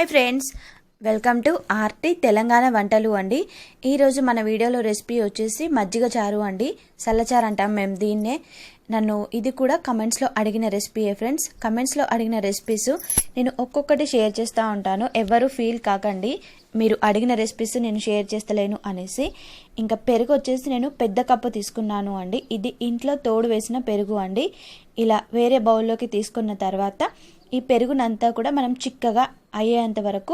Hi friends, welcome to RT Telangana వంటలు అండి. ఈరోజు మన వీడియోలో రెసిపీ వచ్చేసి మజ్జిగ చారు అండి. చల్లచారు అంటాం మేము దీన్నే. ఇది కూడా కమెంట్స్లో అడిగిన రెసిపీయే ఫ్రెండ్స్. కమెంట్స్లో అడిగిన రెసిపీస్ నేను ఒక్కొక్కటి షేర్ చేస్తూ ఉంటాను. ఎవరు ఫీల్ కాకండి మీరు అడిగిన రెసిపీస్ నేను షేర్ చేస్తలేను అనేసి. ఇంకా పెరుగు వచ్చేసి నేను పెద్ద కప్పు తీసుకున్నాను అండి. ఇది ఇంట్లో తోడు వేసిన పెరుగు అండి. ఇలా వేరే బౌల్లోకి తీసుకున్న తర్వాత ఈ పెరుగునంతా కూడా మనం చిక్కగా అయ్యేంత వరకు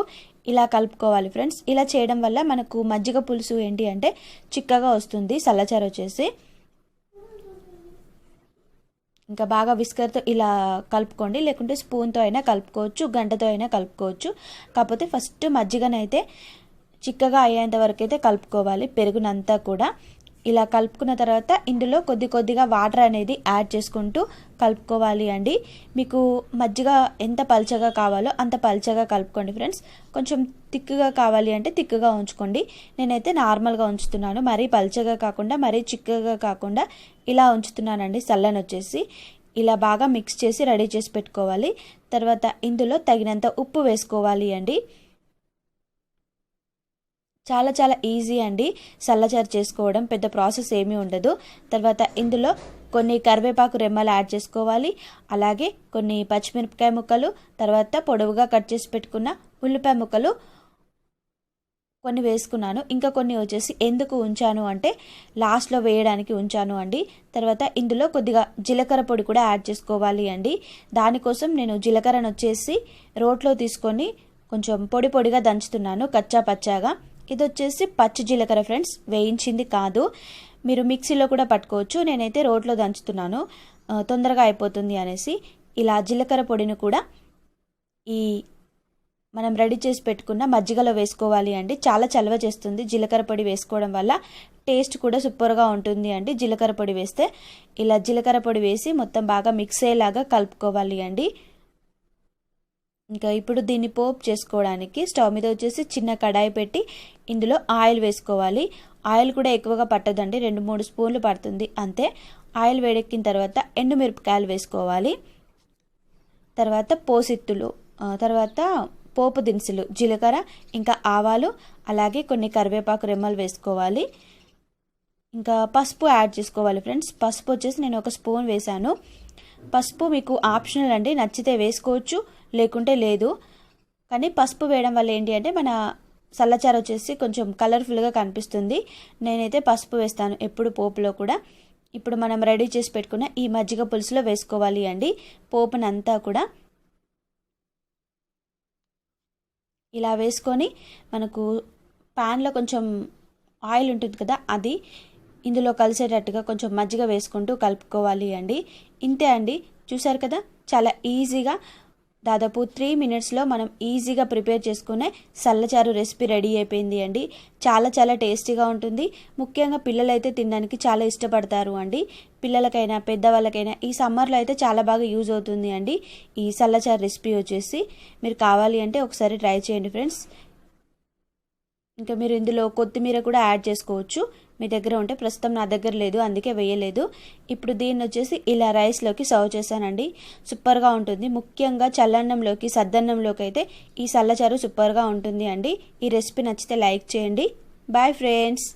ఇలా కలుపుకోవాలి ఫ్రెండ్స్. ఇలా చేయడం వల్ల మనకు మజ్జిగ పులుసు ఏంటి అంటే చిక్కగా వస్తుంది. చల్లచారు వచ్చేసి ఇంకా బాగా విస్కర్తో ఇలా కలుపుకోండి, లేకుంటే స్పూన్తో అయినా కలుపుకోవచ్చు, గంటతో అయినా కలుపుకోవచ్చు. కాకపోతే ఫస్ట్ మజ్జిగనైతే చిక్కగా అయ్యేంత వరకు అయితే కలుపుకోవాలి. పెరుగునంతా కూడా ఇలా కలుపుకున్న తర్వాత ఇందులో కొద్దిగా వాటర్ అనేది యాడ్ చేసుకుంటూ కలుపుకోవాలి అండి. మీకు మజ్జిగ ఎంత పల్చగా కావాలో అంత పల్చగా కలుపుకోండి ఫ్రెండ్స్. కొంచెం తిక్కుగా కావాలి అంటే తిక్కుగా ఉంచుకోండి. నేనైతే నార్మల్గా ఉంచుతున్నాను, మరీ పల్చగా కాకుండా మరీ చిక్కగా కాకుండా ఇలా ఉంచుతున్నానండి. చల్లని వచ్చేసి ఇలా బాగా మిక్స్ చేసి రెడీ చేసి పెట్టుకోవాలి. తర్వాత ఇందులో తగినంత ఉప్పు వేసుకోవాలి అండి. చాలా ఈజీ అండి చల్లచారు చేసుకోవడం, పెద్ద ప్రాసెస్ ఏమీ ఉండదు. తర్వాత ఇందులో కొన్ని కరివేపాకు రెమ్మలు యాడ్ చేసుకోవాలి. అలాగే కొన్ని పచ్చిమిరపకాయ ముక్కలు, తర్వాత పొడవుగా కట్ చేసి పెట్టుకున్న ఉల్లిపాయ ముక్కలు కొన్ని వేసుకున్నాను. ఇంకా కొన్ని వచ్చేసి ఎందుకు ఉంచాను అంటే లాస్ట్లో వేయడానికి ఉంచాను అండి. తర్వాత ఇందులో కొద్దిగా జీలకర్ర పొడి కూడా యాడ్ చేసుకోవాలి అండి. దానికోసం నేను జీలకర్రను వచ్చేసి రోట్లో తీసుకొని కొంచెం పొడిగా దంచుతున్నాను, కచ్చా పచ్చాగా. ఇది వచ్చేసి పచ్చి జీలకర్ర ఫ్రెండ్స్, వేయించింది కాదు. మీరు మిక్సీలో కూడా పట్టుకోవచ్చు, నేనైతే రోట్లో దంచుతున్నాను తొందరగా అయిపోతుంది అనేసి. ఇలా జీలకర్ర పొడిని కూడా ఈ మనం రెడీ చేసి పెట్టుకున్న మజ్జిగలో వేసుకోవాలి అండి. చాలా చలవ చేస్తుంది జీలకర్ర పొడి వేసుకోవడం వల్ల. టేస్ట్ కూడా సూపర్గా ఉంటుంది అండి జీలకర్ర పొడి వేస్తే. ఇలా జీలకర్ర పొడి వేసి మొత్తం బాగా మిక్స్ అయ్యేలాగా కలుపుకోవాలి అండి. ఇంకా ఇప్పుడు దీన్ని పోపు చేసుకోవడానికి స్టవ్ మీద వచ్చేసి చిన్న కడాయి పెట్టి ఇందులో ఆయిల్ వేసుకోవాలి. ఆయిల్ కూడా ఎక్కువగా పట్టదండి, 2-3 స్పూన్లు పడుతుంది అంతే. ఆయిల్ వేడెక్కిన తర్వాత ఎండుమిరపకాయలు వేసుకోవాలి. తర్వాత పోసిత్తులు, తర్వాత పోపు దినుసులు, జీలకర్ర, ఇంకా ఆవాలు, అలాగే కొన్ని కరివేపాకు రెమ్మలు వేసుకోవాలి. ఇంకా పసుపు యాడ్ చేసుకోవాలి ఫ్రెండ్స్. పసుపు వచ్చేసి నేను 1 స్పూన్ వేసాను. పసుపు మీకు ఆప్షనల్ అండి, నచ్చితే వేసుకోవచ్చు లేకుంటే లేదు. కానీ పసుపు వేయడం వల్ల ఏంటి అంటే మన చల్లచారు వచ్చేసి కొంచెం కలర్ఫుల్గా కనిపిస్తుంది. నేనైతే పసుపు వేస్తాను ఎప్పుడు పోపులో కూడా. ఇప్పుడు మనం రెడీ చేసి పెట్టుకున్న ఈ మజ్జిగ పులుసులో వేసుకోవాలి అండి. పోపునంతా కూడా ఇలా వేసుకొని మనకు ప్యాన్లో కొంచెం ఆయిల్ ఉంటుంది కదా, అది ఇందులో కలిసేటట్టుగా కొంచెం మజ్జిగ వేసుకుంటూ కలుపుకోవాలి అండి. ఇంతే అండి, చూసారు కదా, చాలా ఈజీగా దాదాపు 3 మినిట్స్లో మనం ఈజీగా ప్రిపేర్ చేసుకునే చల్లచారు రెసిపీ రెడీ అయిపోయింది అండి. చాలా టేస్టీగా ఉంటుంది. ముఖ్యంగా పిల్లలైతే తినడానికి చాలా ఇష్టపడతారు అండి. పిల్లలకైనా పెద్దవాళ్ళకైనా ఈ సమ్మర్లో అయితే చాలా బాగా యూజ్ అవుతుంది అండి ఈ చల్లచారు రెసిపీ వచ్చేసి. మీరు కావాలి అంటే ఒకసారి ట్రై చేయండి ఫ్రెండ్స్. ఇంకా మీరు ఇందులో కొత్తిమీర కూడా యాడ్ చేసుకోవచ్చు మీ దగ్గర ఉంటే. ప్రస్తుతం నా దగ్గర లేదు, అందుకే వేయలేదు. ఇప్పుడు దీన్ని వచ్చేసి ఇలా రైస్లోకి సర్వ్ చేశానండి. సూపర్గా ఉంటుంది. ముఖ్యంగా చల్లన్నంలోకి, సద్దన్నంలోకి అయితే ఈ చల్లచారు సూపర్గా ఉంటుంది అండి. ఈ రెసిపీ నచ్చితే లైక్ చేయండి. Bye friends.